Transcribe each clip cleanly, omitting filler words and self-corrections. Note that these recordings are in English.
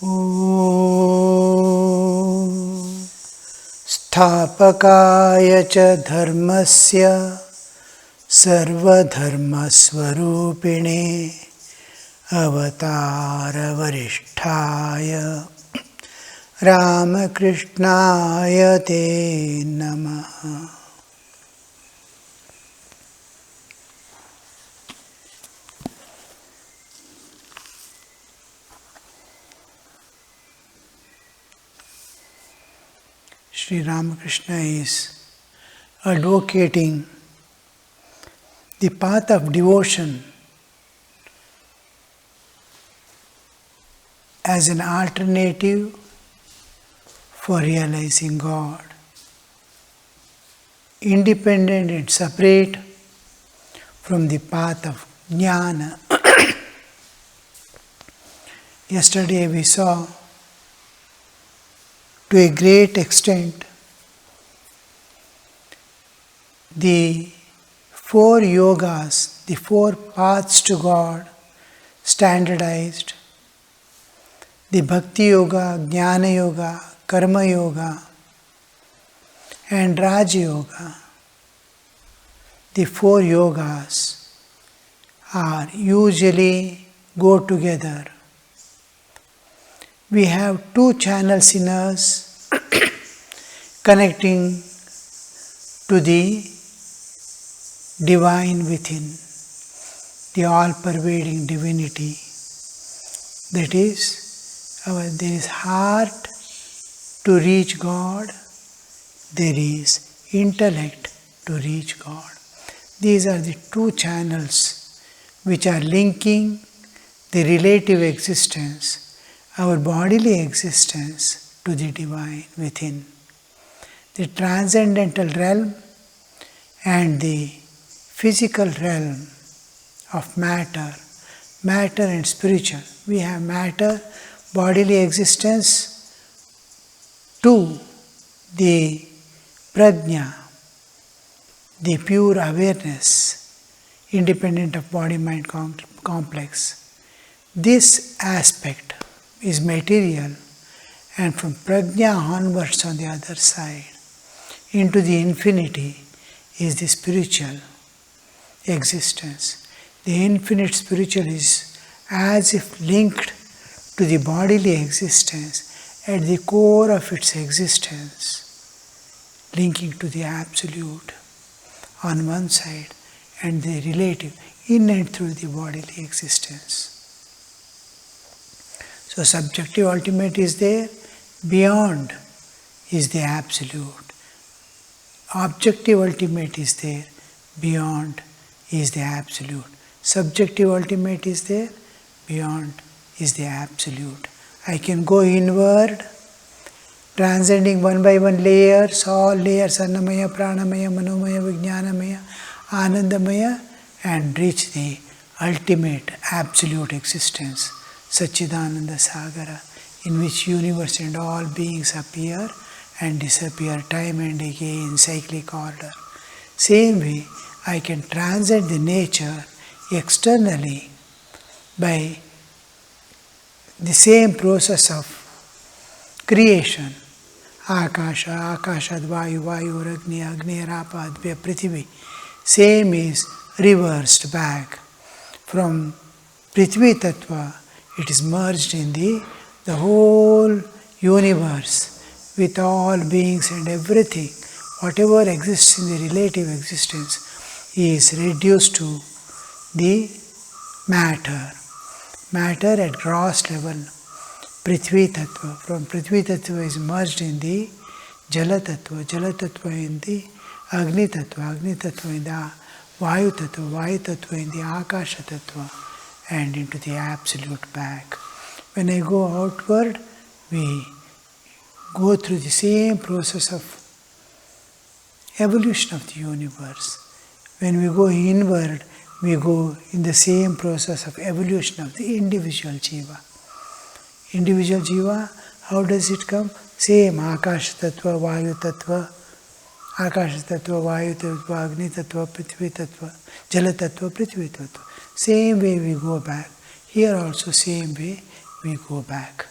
Om Sthapakaya cha dharmasya sarvadharmasvarupine avatara varishtaya Ramakrishnaya te namaha. Sri Ramakrishna is advocating the path of devotion as an alternative for realizing God, independent and separate from the path of jnana. Yesterday we saw to a great extent the 4 yogas, the 4 paths to God standardized, the Bhakti Yoga, Jnana Yoga, Karma Yoga and Raja Yoga. The 4 yogas are usually go together. We have 2 channels in us connecting to the divine within, the all-pervading divinity. That is, there is heart to reach God, there is intellect to reach God. These are the 2 channels which are linking the relative existence, our bodily existence, to the divine within. The transcendental realm and the physical realm of matter and spiritual. We have matter, bodily existence, to the prajna, the pure awareness, independent of body-mind complex. This aspect is material, and from prajna onwards on the other side, into the infinity, is the spiritual existence. The infinite spiritual is as if linked to the bodily existence at the core of its existence, linking to the absolute on one side and the relative in and through the bodily existence. So subjective ultimate is there, beyond is the absolute. Objective ultimate is there, beyond is the absolute. Subjective ultimate is there, beyond is the absolute. I can go inward, transcending one by one layers, all layers, Annamaya, Pranamaya, Manomaya, Vijnanamaya, Anandamaya, and reach the ultimate absolute existence, Satchidananda Sagara, in which universe and all beings appear and disappear time and again in cyclic order. Same way, I can transcend the nature externally by the same process of creation. Akasha, Akashad Vayu, Vayu, Agni, Agni, Rapa, Advya, Prithvi. Same is reversed back. From Prithvi Tattva, it is merged in the whole universe with all beings and everything. Whatever exists in the relative existence is reduced to the matter. Matter at gross level, Prithvi Tattva. From Prithvi Tattva is merged in the Jala Tattva, Jala Tattva in the Agni Tattva, Agni Tattva in the Vayu Tattva, Vayu Tattva in the Akasha Tattva, and into the absolute back. When I go outward, we go through the same process of evolution of the universe. When we go inward, we go in the same process of evolution of the individual jiva. Individual jiva, how does it come? Same Akash Tattva, Vayu Tattva, Akash Tattva, Vayu Tattva, Agni Tattva, Prithvi Tattva, Jala Tattva, Prithvi Tattva. Same way we go back. Here also same way we go back.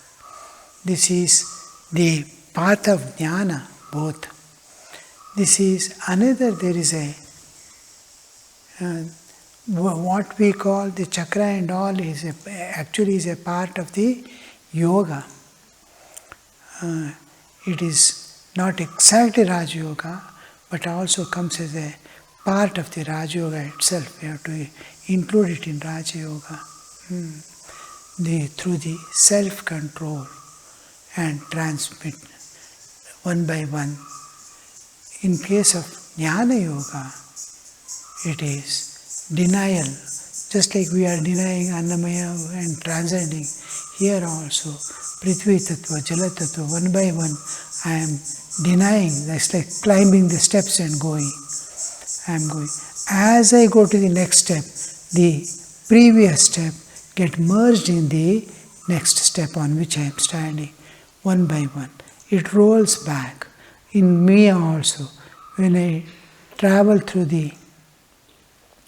This is the path of jnana, both. This is another, there is a what we call the chakra and all is actually is a part of the yoga. It is not exactly Raj Yoga, but also comes as a part of the Raj Yoga itself. We have to include it in Raj Yoga. Through the self-control and transmit one by one. In case of Jnana Yoga, it is denial. Just like we are denying Annamaya and transcending, here also, Prithvi Tattva, Jala Tattva, one by one, I am denying. That's like climbing the steps and going. I am going. As I go to the next step, the previous step get merged in the next step on which I am standing, one by one. It rolls back. In me also, when I travel through the,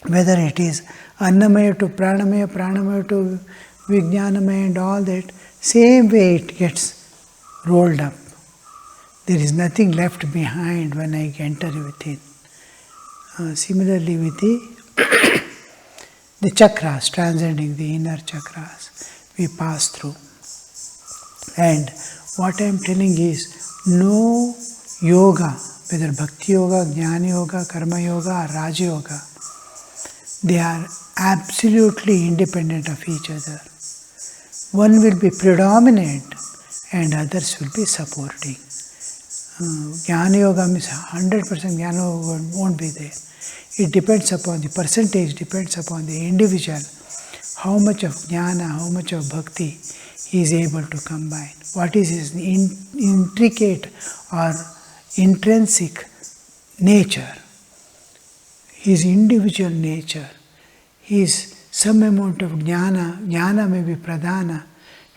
whether it is Annamaya to Pranamaya, Pranamaya to Vijnanamaya and all that, same way it gets rolled up. There is nothing left behind when I enter within. Similarly with the chakras, transcending the inner chakras, we pass through. And what I am telling is, no yoga, whether Bhakti Yoga, Jnana Yoga, Karma Yoga or Raja Yoga, they are absolutely independent of each other. One will be predominant and others will be supporting. Jnana Yoga means 100% Jnana Yoga won't be there. It depends upon the percentage, depends upon the individual, how much of Jnana, how much of Bhakti he is able to combine. What is his intricate or intrinsic nature, his individual nature. His some amount of jnana may be pradhana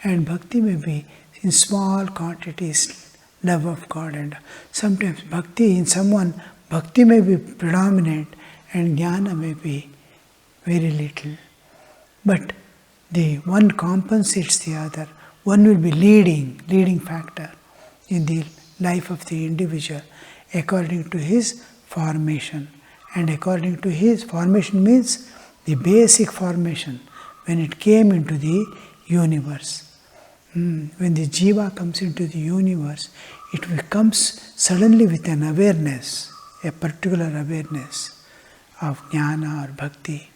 and bhakti may be in small quantities, love of God. And sometimes bhakti in someone, bhakti may be predominant and jnana may be very little. But the one compensates the other. One will be leading factor in the life of the individual according to his formation. And according to his formation means the basic formation when it came into the universe. When the jiva comes into the universe, it comes suddenly with an awareness, a particular awareness of jnana or bhakti.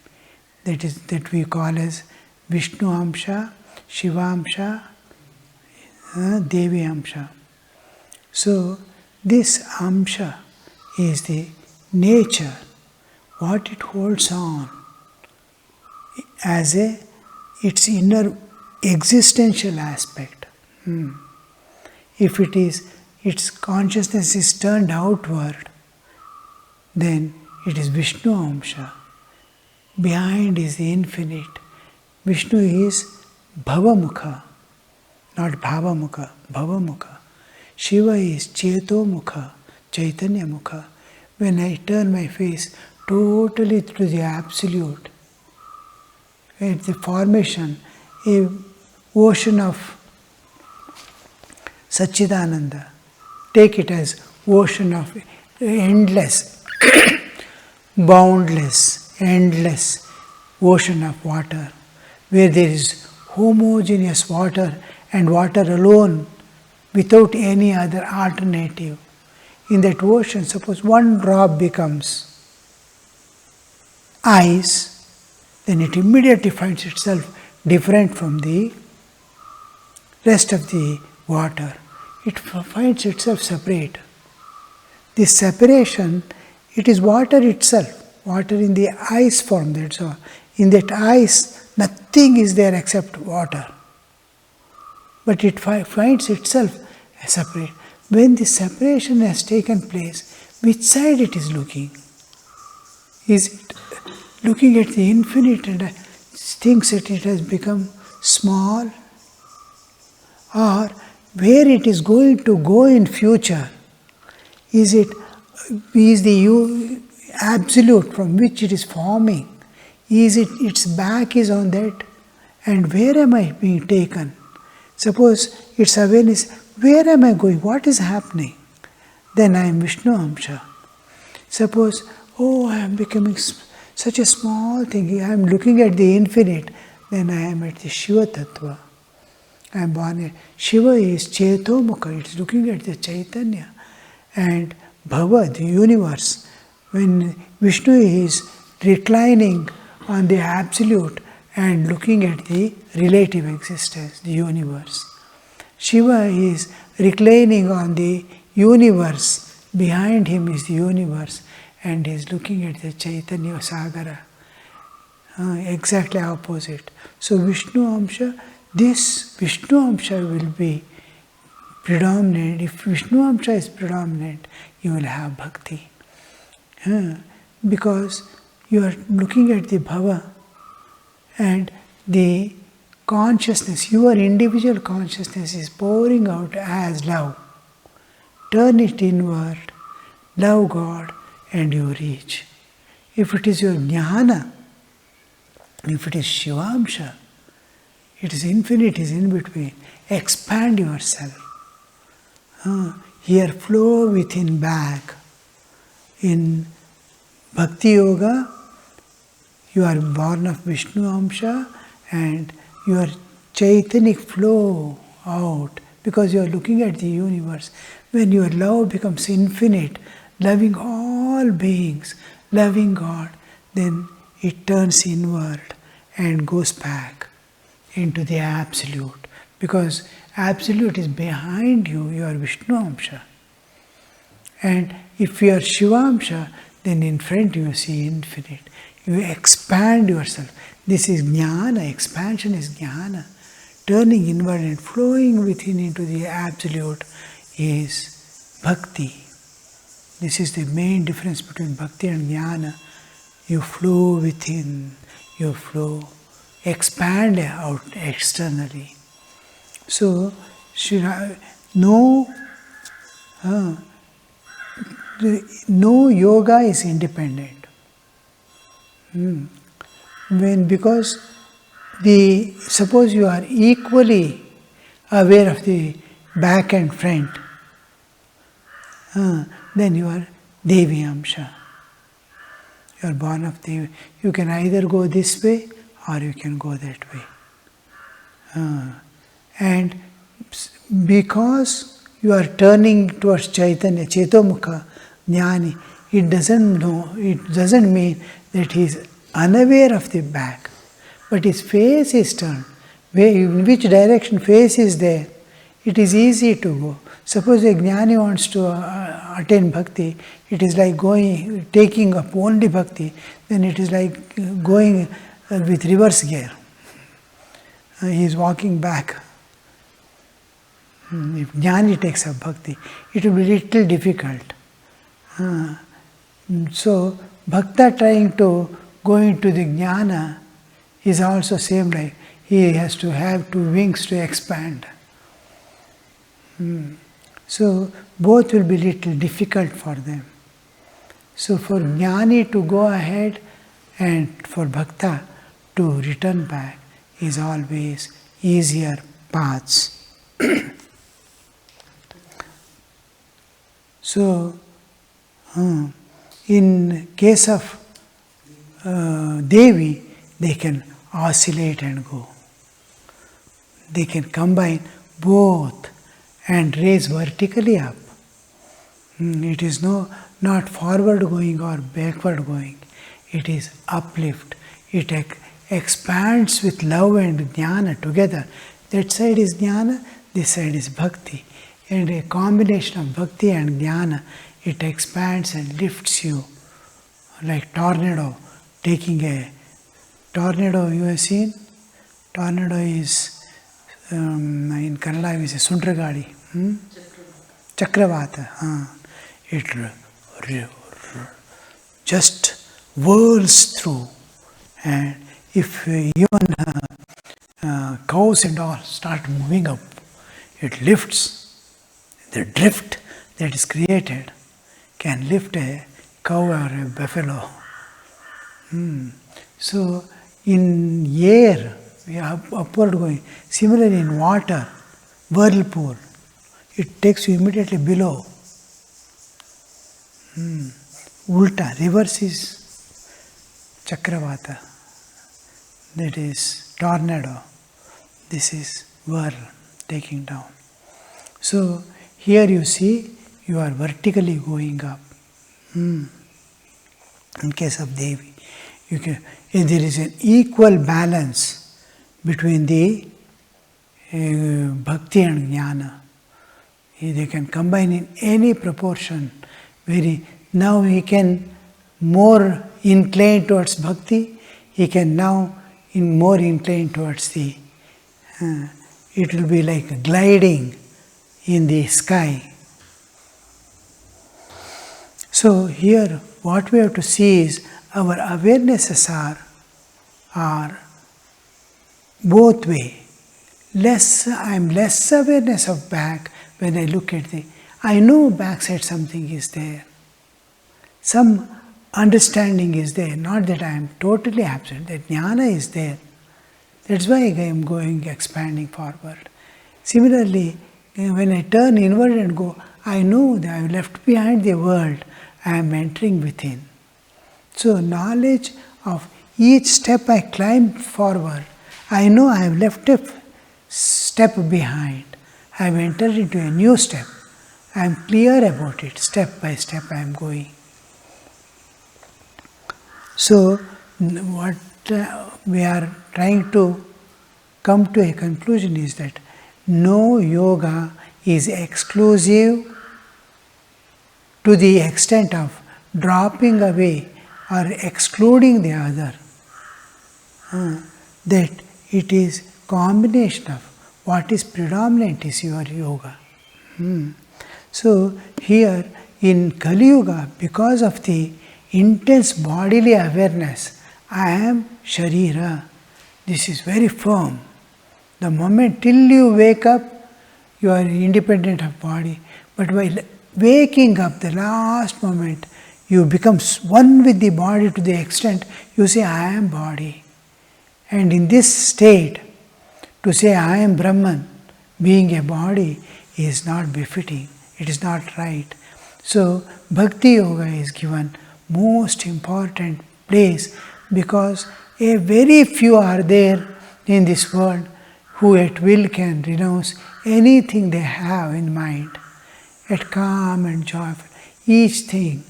That we call as Vishnu Amsha, Shiva Amsha, Devi Amsha. So this Amsha is the nature, what it holds on as its inner existential aspect. If it is, its consciousness is turned outward, then it is Vishnu Amsha. Behind is the infinite. Vishnu is Bhavamukha, not Bhavamukha, Bhavamukha. Shiva is Cheto Mukha, Chaitanya Mukha. When I turn my face totally to the Absolute, at the formation, a ocean of Satchidananda, take it as ocean of endless, boundless, endless ocean of water, where there is homogeneous water and water alone without any other alternative. In that ocean, suppose one drop becomes ice, then it immediately finds itself different from the rest of the water. It finds itself separate. This separation, it is water itself, water in the ice form. That's all. In that ice, nothing is there except water. But it finds itself separate. When the separation has taken place, which side it is looking? Is it looking at the infinite and thinks that it has become small? Or where it is going to go in future? Is the absolute from which it is forming? Is it its back is on that? And where am I being taken? Suppose its awareness, where am I going? What is happening? Then I am Vishnu Amsha. Suppose, oh, I am becoming such a small thing. I am looking at the infinite. Then I am at the Shiva Tattva. I am born at Shiva is Chetomukha. It is looking at the Chaitanya. And Bhava, the universe. When Vishnu is reclining on the absolute and looking at the relative existence, the universe. Shiva is reclining on the universe. Behind him is the universe, and he is looking at the Chaitanya Sagara. Exactly opposite. So Vishnu Amsha, this Vishnu Amsha will be predominant. If Vishnu Amsha is predominant, you will have bhakti. Because you are looking at the bhava and the consciousness, your individual consciousness is pouring out as love. Turn it inward, love God, and you reach. If it is your jnana, if it is Shivamsha, it is infinite, it is in between. Expand yourself. Here flow within back. In Bhakti Yoga, you are born of Vishnu Amsha and your Chaitanic flow out because you are looking at the universe. When your love becomes infinite, loving all beings, loving God, then it turns inward and goes back into the Absolute. Because Absolute is behind you, you are Vishnu Amsha. And if you are Shiva Amsha, then in front you see infinite. You expand yourself. This is jnana, expansion is jnana. Turning inward and flowing within into the Absolute is bhakti. This is the main difference between bhakti and jnana. You flow within, you flow, expand out externally. So, no yoga is independent. Because suppose you are equally aware of the back and front, then you are Devi Amsha. You are born of Devi. You can either go this way or you can go that way. And because you are turning towards Chaitanya, Chetomukha, Jnani, it doesn't mean that he is unaware of the back, but his face is turned. In which direction face is there, it is easy to go. Suppose a Jnani wants to attain bhakti, it is like taking up only bhakti, then it is like going with reverse gear. He is walking back. If Jnani takes up bhakti, it will be little difficult. So, Bhakta trying to go into the Jnana is also same like he has to have two wings to expand. So, both will be little difficult for them. So, for Jnani to go ahead and for Bhakta to return back is always easier paths. So, in case of Devi, they can oscillate and go. They can combine both and raise vertically up. It is not forward going or backward going. It is uplift. It expands with love and jnana together. That side is jnana, this side is bhakti. And a combination of bhakti and jnana, it expands and lifts you like tornado. Taking a tornado, you have seen? Tornado is, in Kannada, is a sundragadi. Chakravata. It just whirls through. And if even cows and all start moving up, it lifts. The drift that is created can lift a cow or a buffalo. So, in air, we are upward going. Similarly, in water, whirlpool. It takes you immediately below. Ulta, reverse is Chakravata. That is tornado. This is whirl, taking down. So here you see you are vertically going up. In case of Devi, there is an equal balance between the bhakti and jnana. They can combine in any proportion. Now he can more incline towards bhakti. He can now more incline towards the. It will be like gliding in the sky. So here, what we have to see is our awarenesses are both way. I am less awareness of back when I look at I know backside something is there. Some understanding is there, not that I am totally absent, that jnana is there. That's why I am going, expanding forward. Similarly, when I turn inward and go, I know that I have left behind the world, I am entering within. So knowledge of each step I climb forward, I know I have left a step behind. I have entered into a new step. I am clear about it. Step by step I am going. So what we are trying to come to a conclusion is that no yoga is exclusive to the extent of dropping away or excluding the other. That it is combination of what is predominant is your yoga. So here in Kali Yuga, because of the intense bodily awareness, I am Sharira. This is very firm. The moment till you wake up, you are independent of body. But while waking up, the last moment, you become one with the body to the extent you say, I am body. And in this state, to say I am Brahman, being a body, is not befitting. It is not right. So Bhakti Yoga is given most important place because a very few are there in this world who at will can renounce anything they have in mind, at calm and joyful, each thing.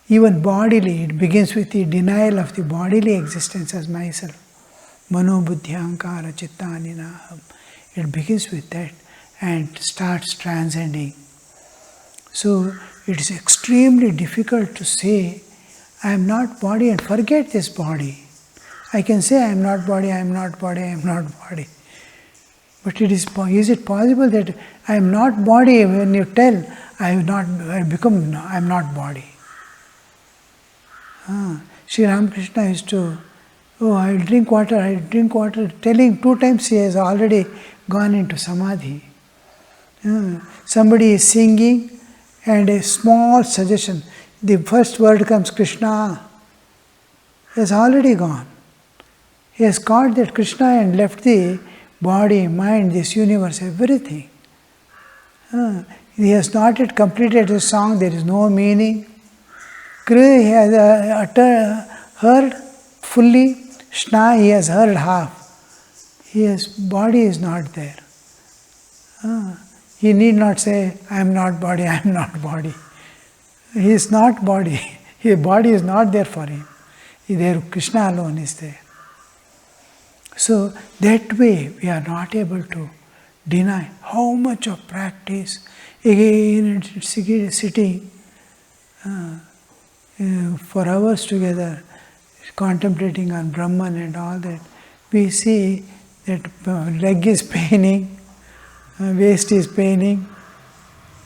Even bodily, it begins with the denial of the bodily existence as myself. Mano buddhi ahankara chittani naham. It begins with that and starts transcending. So it is extremely difficult to say, I am not body and forget this body. I can say I am not body, I am not body, I am not body. But is it possible that I am not body when you tell I am not body? Sri Ramakrishna used to, I will drink water, telling 2 times he has already gone into samadhi. Somebody is singing and a small suggestion, the first word comes Krishna, he has already gone. He has caught that Krishna and left the body, mind, this universe, everything. He has not yet completed his song, there is no meaning. Kri he has heard fully, Shna he has heard half. His body is not there. He need not say, I am not body, I am not body. He is not body. His body is not there for him. There Krishna alone is there. So that way we are not able to deny how much of practice, again sitting for hours together, contemplating on Brahman and all that. We see that leg is paining, waist is paining,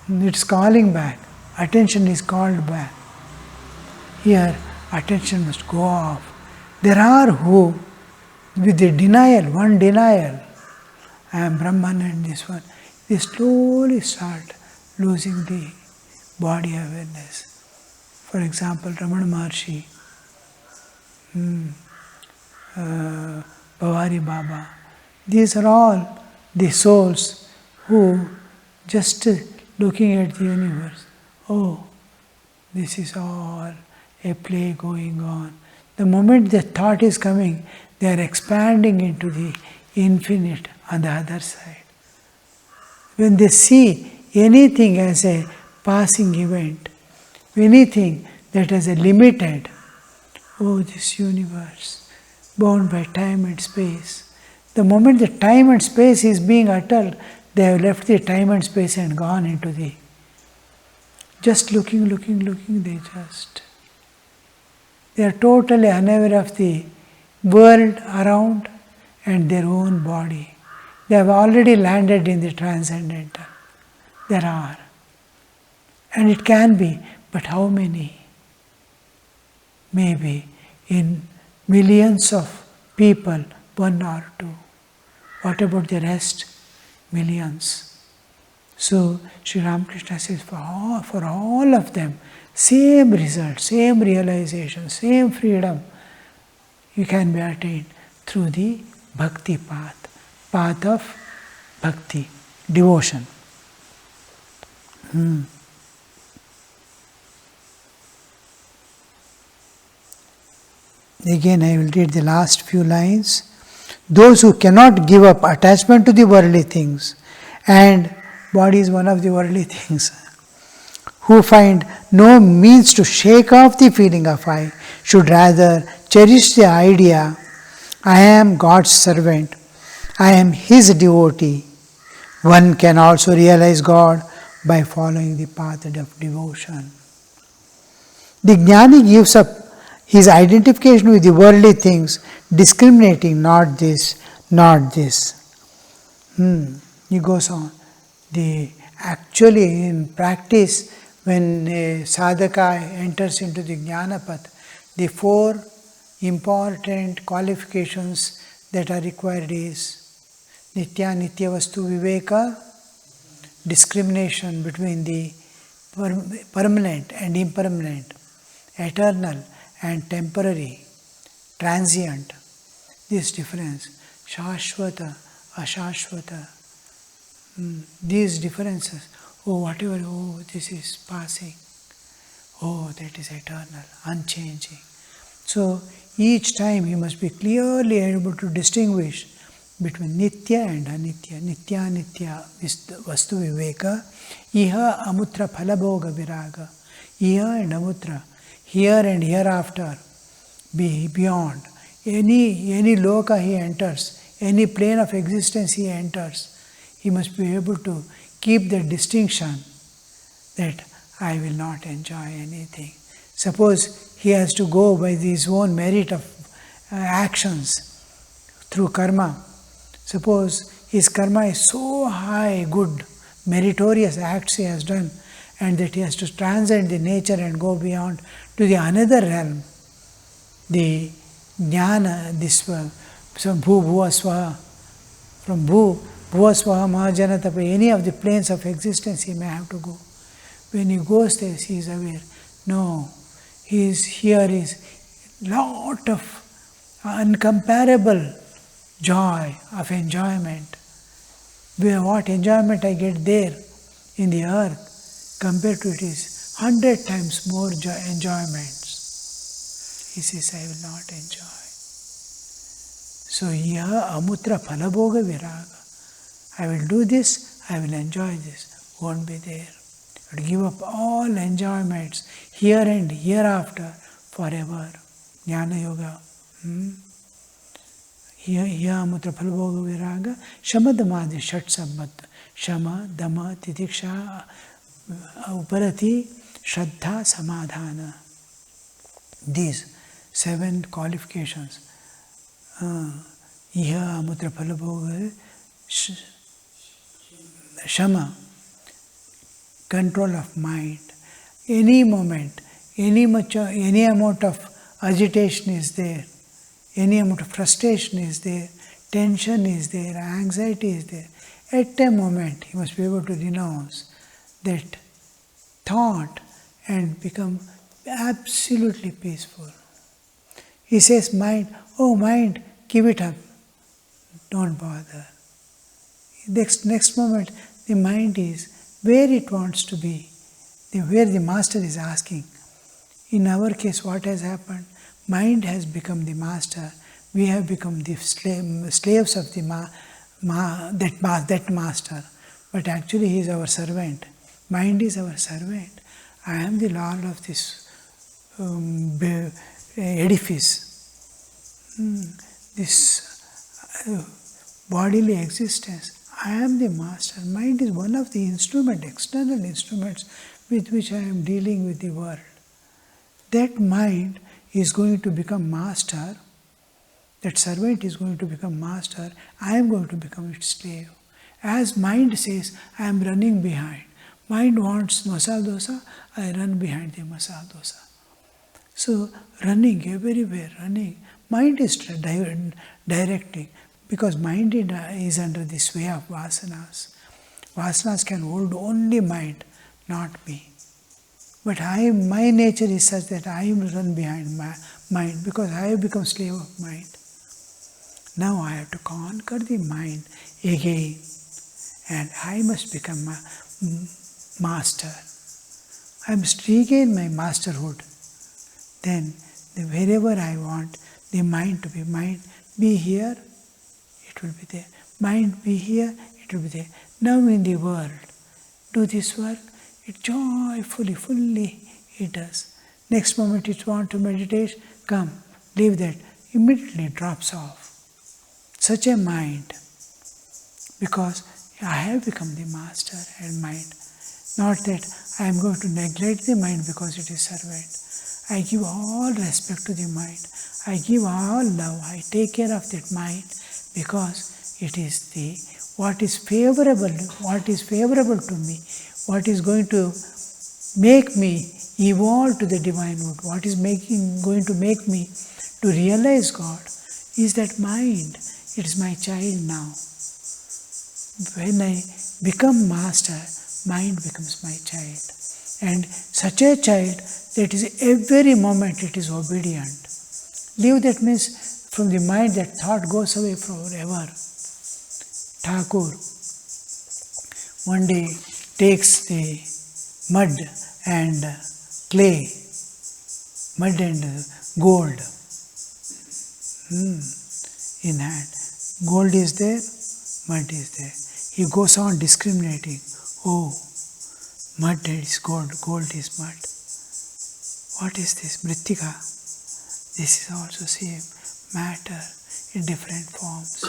it's calling back. Attention is called back. Here, attention must go off. There are who, with the denial, I am Brahman and this one, they slowly start losing the body awareness. For example, Ramana Maharshi, Bhavari Baba, these are all the souls who just looking at the universe, oh, this is all a play going on. The moment the thought is coming, they are expanding into the infinite on the other side. When they see anything as a passing event, anything that is a limited, oh, this universe, bound by time and space. The moment the time and space is being uttered, they have left the time and space and gone into the just looking, they are totally unaware of the world around and their own body. They have already landed in the transcendental. There are. And it can be, but how many? Maybe in millions of people, one or two. What about the rest? Millions. So, Sri Ramakrishna says, for all of them, same result, same realization, same freedom, you can be attained through the bhakti path of bhakti, devotion. Again, I will read the last few lines. Those who cannot give up attachment to the worldly things, and body is one of the worldly things, who find no means to shake off the feeling of I, should rather cherish the idea, I am God's servant, I am His devotee. One can also realize God by following the path of devotion. The Jnani gives up his identification with the worldly things, discriminating not this, not this. He goes on. Actually, in practice, when a sadhaka enters into the Jnanapath, the 4 important qualifications that are required is Nitya Vastu Viveka, discrimination between the permanent and impermanent, eternal and temporary, transient. This difference, Shashvata, Ashashvata, these differences, oh, whatever, oh, this is passing, oh, that is eternal, unchanging. So, each time he must be clearly able to distinguish between Nitya and Anitya. Nitya, Nitya, Vastu Viveka, Iha Amutra Phalabhoga Viraga. Iha and Amutra, here and hereafter, beyond. Any loka he enters, any plane of existence he enters, he must be able to keep the distinction that I will not enjoy anything. Suppose he has to go by his own merit of actions through karma. Suppose his karma is so high, good, meritorious acts he has done, and that he has to transcend the nature and go beyond to the another realm. The jnana, this some bhu, bhuva, swaha, from bhu, bhuva, swaha, mahajanatapa, any of the planes of existence he may have to go. When he goes there, he is aware, no, here is lot of uncomparable joy of enjoyment. What enjoyment I get there in the earth, compared to it is 100 times more enjoyments. He says, I will not enjoy. So, yaha amutra phalabhoga viraga. I will do this, I will enjoy this, won't be there. But give up all enjoyments here and hereafter forever. Jnana yoga. Yaha amutra phalabhoga viraga. Shama damadi shat sammat. Shama, dama, titiksha, uparati, shraddha, samadhana. These 7 qualifications. Iha amutra phalabhoga, shama, control of mind. Any moment, any amount of agitation is there, any amount of frustration is there, tension is there, anxiety is there. At a moment, he must be able to renounce that thought and become absolutely peaceful. He says, mind, oh mind, give it up, don't bother. Next moment, the mind is where it wants to be, where the master is asking. In our case, what has happened? Mind has become the master. We have become the slaves of the that master. But actually, he is our servant. Mind is our servant. I am the lord of this edifice, this bodily existence. I am the master. Mind is one of the external instruments with which I am dealing with the world. That mind is going to become master. That servant is going to become master. I am going to become its slave. As mind says, I am running behind. Mind wants masala dosa, I run behind the masala dosa. So running everywhere, running. Mind is directing, because mind is under the sway of vasanas. Vasanas can hold only mind, not me. But my nature is such that I run behind my mind, because I have become slave of mind. Now I have to conquer the mind again, and I must become a master. I must regain my masterhood. Then wherever I want the mind to be, mind be here, it will be there. Mind be here, it will be there. Now in the world, do this work, it joyfully, fully it does. Next moment it wants to meditate, come, leave that, immediately drops off. Such a mind, because I have become the master and mind. Not that I am going to neglect the mind because it is servant. I give all respect to the mind. I give all love. I take care of that mind because it is what is favorable to me, what is going to make me evolve to the divine mood, what is going to make me to realize God, is that mind. It is my child now. When I become master, mind becomes my child. And such a child that is every moment it is obedient. Leave that means from the mind that thought goes away forever. Thakur one day takes the mud and clay, mud and gold in hand. Gold is there, mud is there. He goes on discriminating. Oh, mud is gold, gold is mud. What is this? Mritika. This is also same matter in different forms.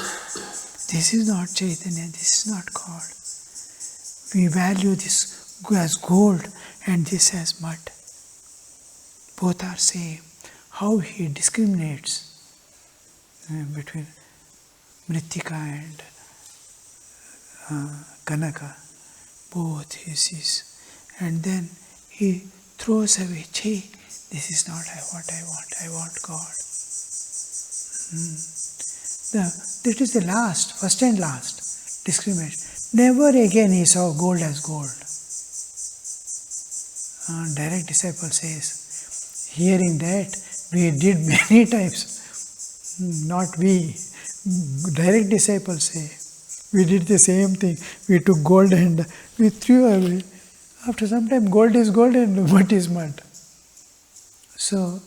This is not Chaitanya, this is not God. We value this as gold and this as mud. Both are same. How he discriminates between Mritika and Kanaka. Both he sees. And then he throws away, this is not what I want. I want God. That is the first and last discrimination. Never again he saw gold as gold. Direct disciple says, hearing that, we did many times. Not we. Direct disciples say, we did the same thing. We took gold and we threw away. After some time, gold is gold and mud is mud. So,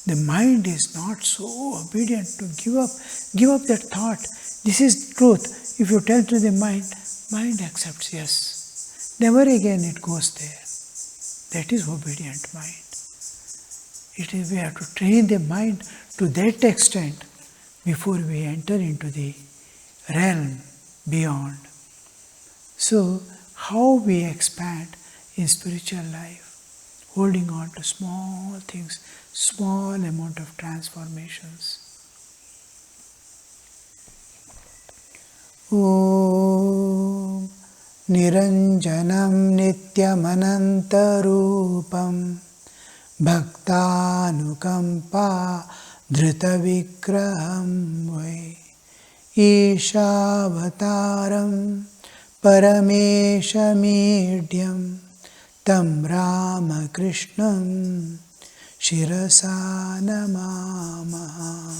the mind is not so obedient to give up that thought. This is truth. If you tell to the mind accepts yes. Never again it goes there. That is obedient mind. We have to train the mind to that extent before we enter into the realm beyond. So, how we expand in spiritual life, holding on to small things, small amount of transformations. Om Niranjanam Nityamanantarupam Bhaktanukampa Dhritavikraham Vai Ishavataram Parameshamidhyam Tam Ramakrishnam Shirasa Namamaha.